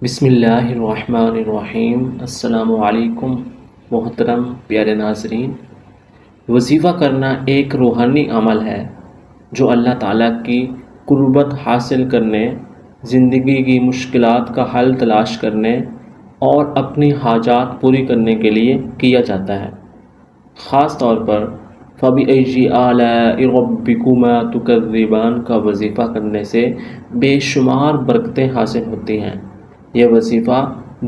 بسم اللہ الرحمن الرحیم۔ السلام علیکم محترم پیارے ناظرین۔ وظیفہ کرنا ایک روحانی عمل ہے جو اللہ تعالیٰ کی قربت حاصل کرنے، زندگی کی مشکلات کا حل تلاش کرنے اور اپنی حاجات پوری کرنے کے لیے کیا جاتا ہے۔ خاص طور پر فَبِأَيِّ آلَاءِ رَبِّكُمَا تُكَذِّبَانِ کا وظیفہ کرنے سے بے شمار برکتیں حاصل ہوتی ہیں۔ یہ وظیفہ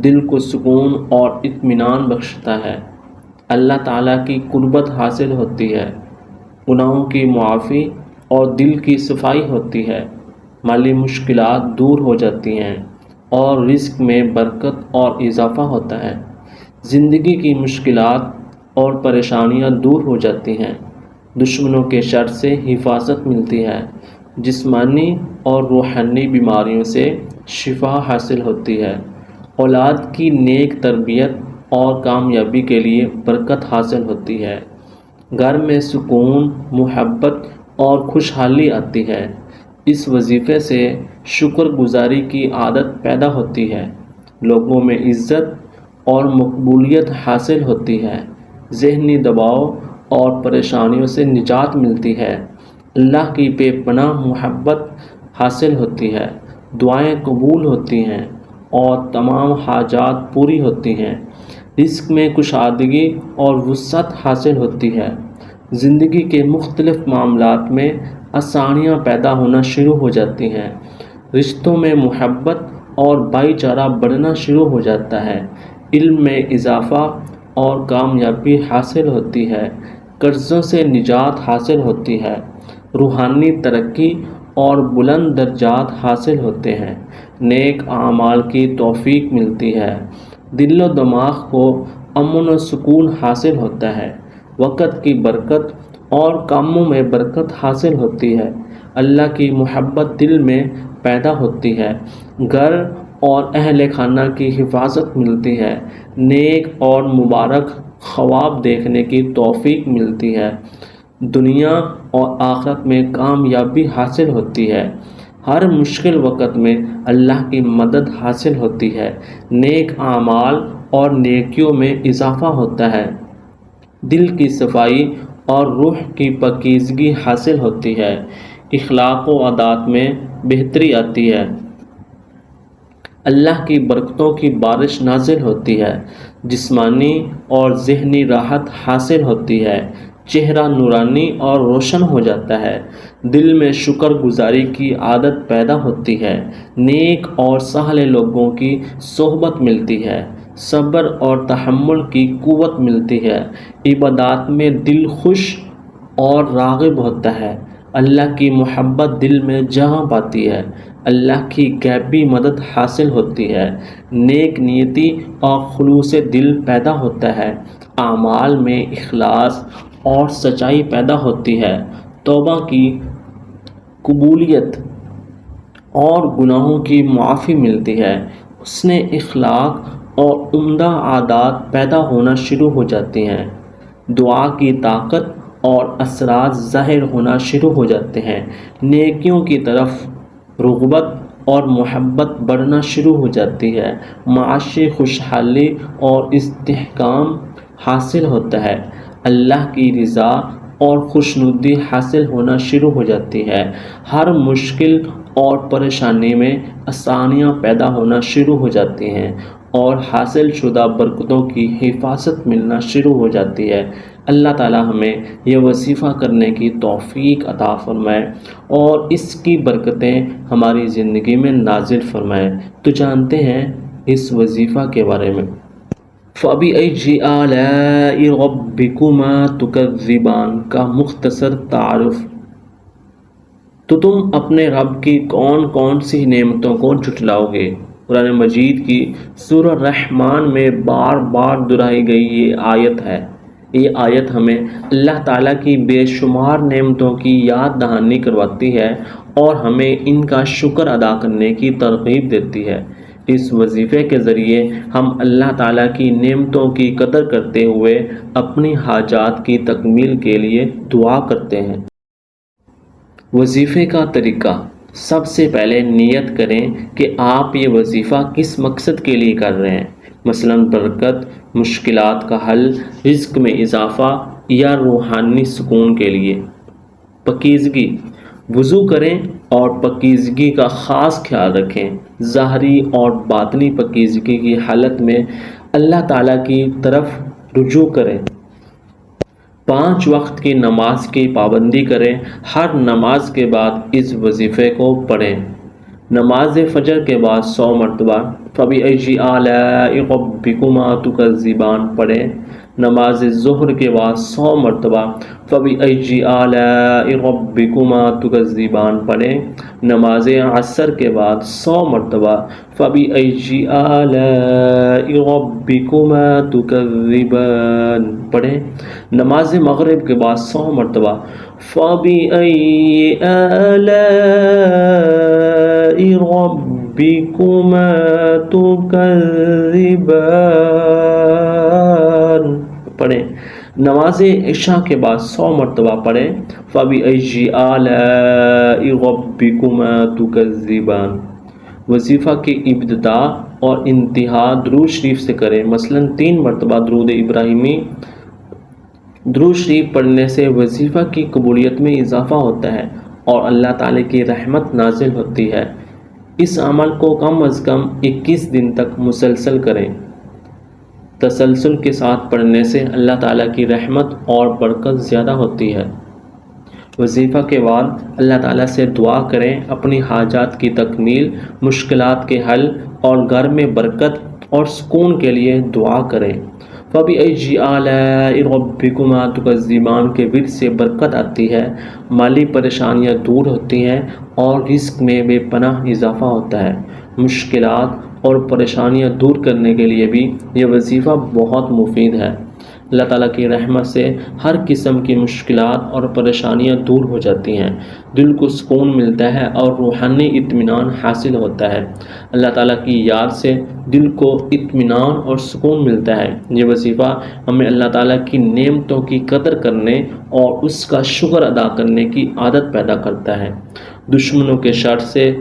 دل کو سکون اور اطمینان بخشتا ہے، اللہ تعالیٰ کی قربت حاصل ہوتی ہے، گناہوں کی معافی اور دل کی صفائی ہوتی ہے، مالی مشکلات دور ہو جاتی ہیں اور رزق میں برکت اور اضافہ ہوتا ہے، زندگی کی مشکلات اور پریشانیاں دور ہو جاتی ہیں، دشمنوں کے شر سے حفاظت ملتی ہے، جسمانی اور روحانی بیماریوں سے شفا حاصل ہوتی ہے، اولاد کی نیک تربیت اور کامیابی کے لیے برکت حاصل ہوتی ہے، گھر میں سکون، محبت اور خوشحالی آتی ہے۔ اس وظیفے سے شکر گزاری کی عادت پیدا ہوتی ہے، لوگوں میں عزت اور مقبولیت حاصل ہوتی ہے، ذہنی دباؤ اور پریشانیوں سے نجات ملتی ہے، اللہ کی بے پناہ محبت حاصل ہوتی ہے، دعائیں قبول ہوتی ہیں اور تمام حاجات پوری ہوتی ہیں، رزق میں کشادگی اور وسعت حاصل ہوتی ہے، زندگی کے مختلف معاملات میں آسانیاں پیدا ہونا شروع ہو جاتی ہیں، رشتوں میں محبت اور بھائی چارہ بڑھنا شروع ہو جاتا ہے، علم میں اضافہ اور کامیابی حاصل ہوتی ہے، قرضوں سے نجات حاصل ہوتی ہے، روحانی ترقی اور بلند درجات حاصل ہوتے ہیں، نیک اعمال کی توفیق ملتی ہے، دل و دماغ کو امن و سکون حاصل ہوتا ہے، وقت کی برکت اور کاموں میں برکت حاصل ہوتی ہے، اللہ کی محبت دل میں پیدا ہوتی ہے، گھر اور اہل خانہ کی حفاظت ملتی ہے، نیک اور مبارک خواب دیکھنے کی توفیق ملتی ہے، دنیا اور آخرت میں کامیابی حاصل ہوتی ہے، ہر مشکل وقت میں اللہ کی مدد حاصل ہوتی ہے، نیک اعمال اور نیکیوں میں اضافہ ہوتا ہے، دل کی صفائی اور روح کی پاکیزگی حاصل ہوتی ہے، اخلاق و عادات میں بہتری آتی ہے، اللہ کی برکتوں کی بارش نازل ہوتی ہے، جسمانی اور ذہنی راحت حاصل ہوتی ہے، چہرہ نورانی اور روشن ہو جاتا ہے، دل میں شکر گزاری کی عادت پیدا ہوتی ہے، نیک اور صالح لوگوں کی صحبت ملتی ہے، صبر اور تحمل کی قوت ملتی ہے، عبادات میں دل خوش اور راغب ہوتا ہے، اللہ کی محبت دل میں جگہ پاتی ہے، اللہ کی غیبی مدد حاصل ہوتی ہے، نیک نیتی اور خلوص دل پیدا ہوتا ہے، اعمال میں اخلاص اور سچائی پیدا ہوتی ہے، توبہ کی قبولیت اور گناہوں کی معافی ملتی ہے، حسن اخلاق اور عمدہ عادات پیدا ہونا شروع ہو جاتی ہیں، دعا کی طاقت اور اثرات ظاہر ہونا شروع ہو جاتے ہیں، نیکیوں کی طرف رغبت اور محبت بڑھنا شروع ہو جاتی ہے، معاشی خوشحالی اور استحکام حاصل ہوتا ہے، اللہ کی رضا اور خوشنودی حاصل ہونا شروع ہو جاتی ہے، ہر مشکل اور پریشانی میں آسانیاں پیدا ہونا شروع ہو جاتی ہیں اور حاصل شدہ برکتوں کی حفاظت ملنا شروع ہو جاتی ہے۔ اللہ تعالیٰ ہمیں یہ وظیفہ کرنے کی توفیق عطا فرمائے اور اس کی برکتیں ہماری زندگی میں نازل فرمائے۔ تو جانتے ہیں اس وظیفہ کے بارے میں۔ فَبِأَيِّ آلَاءِ رَبِّكُمَا تُكَذِّبَانِ کا مختصر تعارف۔ تو تم اپنے رب کی کون کون سی نعمتوں کو جھٹلاؤ گے؟ قرآن مجید کی سورہ رحمان میں بار بار دہرائی گئی یہ آیت ہے۔ یہ آیت ہمیں اللہ تعالیٰ کی بے شمار نعمتوں کی یاد دہانی کرواتی ہے اور ہمیں ان کا شکر ادا کرنے کی ترغیب دیتی ہے۔ اس وظیفے کے ذریعے ہم اللہ تعالیٰ کی نعمتوں کی قدر کرتے ہوئے اپنی حاجات کی تکمیل کے لیے دعا کرتے ہیں۔ وظیفے کا طریقہ۔ سب سے پہلے نیت کریں کہ آپ یہ وظیفہ کس مقصد کے لیے کر رہے ہیں، مثلا برکت، مشکلات کا حل، رزق میں اضافہ یا روحانی سکون کے لیے۔ پاکیزگی، وضو کریں اور پاکیزگی کا خاص خیال رکھیں۔ ظاہری اور باطنی پاکیزگی کی حالت میں اللہ تعالیٰ کی طرف رجوع کریں۔ 5 وقت کی نماز کی پابندی کریں۔ ہر نماز کے بعد اس وظیفے کو پڑھیں۔ نماز فجر کے بعد 100 مرتبہ فَبِأَيِّ آلَاءِ رَبِّكُمَا تُكَذِّبَانِ پڑھیں۔ نماز ظہر کے بعد 100 مرتبہ فَبِأَيِّ آلَاءِ رَبِّكُمَا تُكَذِّبَانِ پڑھیں۔ نماز عصر کے بعد 100 مرتبہ فَبِأَيِّ آلَاءِ رَبِّكُمَا تُكَذِّبَانِ پڑھیں۔ نماز مغرب کے بعد 100 مرتبہ فَبِأَيِّ آلَاءِ رَبِّكُمَا تُكَذِّبَانِ پڑھیں۔ نماز عشاء کے بعد 100 مرتبہ پڑھیں فَبِأَيِّ آلَاءِ رَبِّكُمَا تُكَذِّبَانِ۔ وظیفہ کی ابتدا اور انتہا درود شریف سے کریں، مثلا 3 مرتبہ درود ابراہیمی۔ درود شریف پڑھنے سے وظیفہ کی قبولیت میں اضافہ ہوتا ہے اور اللہ تعالیٰ کی رحمت نازل ہوتی ہے۔ اس عمل کو کم از کم 21 دن تک مسلسل کریں۔ تسلسل کے ساتھ پڑھنے سے اللہ تعالیٰ کی رحمت اور برکت زیادہ ہوتی ہے۔ وظیفہ کے بعد اللہ تعالیٰ سے دعا کریں، اپنی حاجات کی تکمیل، مشکلات کے حل اور گھر میں برکت اور سکون کے لیے دعا کریں۔ فَبِأَيِّ آلَاءِ رَبِّكُمَا تُكَذِّبَانِ کے ورد سے برکت آتی ہے، مالی پریشانیاں دور ہوتی ہیں اور رزق میں بے پناہ اضافہ ہوتا ہے۔ مشکلات اور پریشانیاں دور کرنے کے لیے بھی یہ وظیفہ بہت مفید ہے۔ اللہ تعالیٰ کی رحمت سے ہر قسم کی مشکلات اور پریشانیاں دور ہو جاتی ہیں، دل کو سکون ملتا ہے اور روحانی اطمینان حاصل ہوتا ہے۔ اللہ تعالیٰ کی یاد سے دل کو اطمینان اور سکون ملتا ہے۔ یہ وظیفہ ہمیں اللہ تعالیٰ کی نعمتوں کی قدر کرنے اور اس کا شکر ادا کرنے کی عادت پیدا کرتا ہے۔ دشمنوں کے شر سے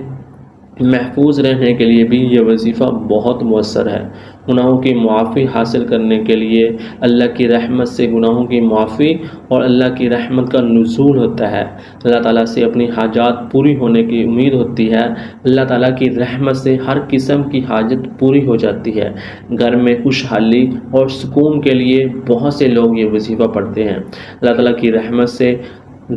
محفوظ رہنے کے لیے بھی یہ وظیفہ بہت مؤثر ہے۔ گناہوں کی معافی حاصل کرنے کے لیے اللہ کی رحمت سے گناہوں کی معافی اور اللہ کی رحمت کا نزول ہوتا ہے۔ اللہ تعالیٰ سے اپنی حاجات پوری ہونے کی امید ہوتی ہے۔ اللہ تعالیٰ کی رحمت سے ہر قسم کی حاجت پوری ہو جاتی ہے۔ گھر میں خوشحالی اور سکون کے لیے بہت سے لوگ یہ وظیفہ پڑھتے ہیں۔ اللہ تعالیٰ کی رحمت سے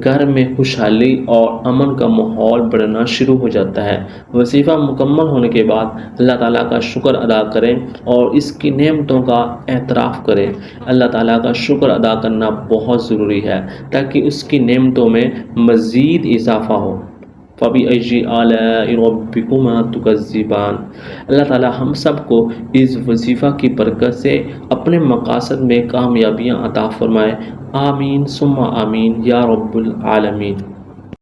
گھر میں خوشحالی اور امن کا ماحول بڑھنا شروع ہو جاتا ہے۔ وظیفہ مکمل ہونے کے بعد اللہ تعالیٰ کا شکر ادا کریں اور اس کی نعمتوں کا اعتراف کریں۔ اللہ تعالیٰ کا شکر ادا کرنا بہت ضروری ہے تاکہ اس کی نعمتوں میں مزید اضافہ ہو۔ فَبِأَيِّ آلَاءِ رَبِّكُمَا تُكَذِّبَانِ۔ اللہ تعالیٰ ہم سب کو اس وظیفہ کی برکت سے اپنے مقاصد میں کامیابیاں عطا فرمائے۔ آمین ثم آمین یا رب العالمین۔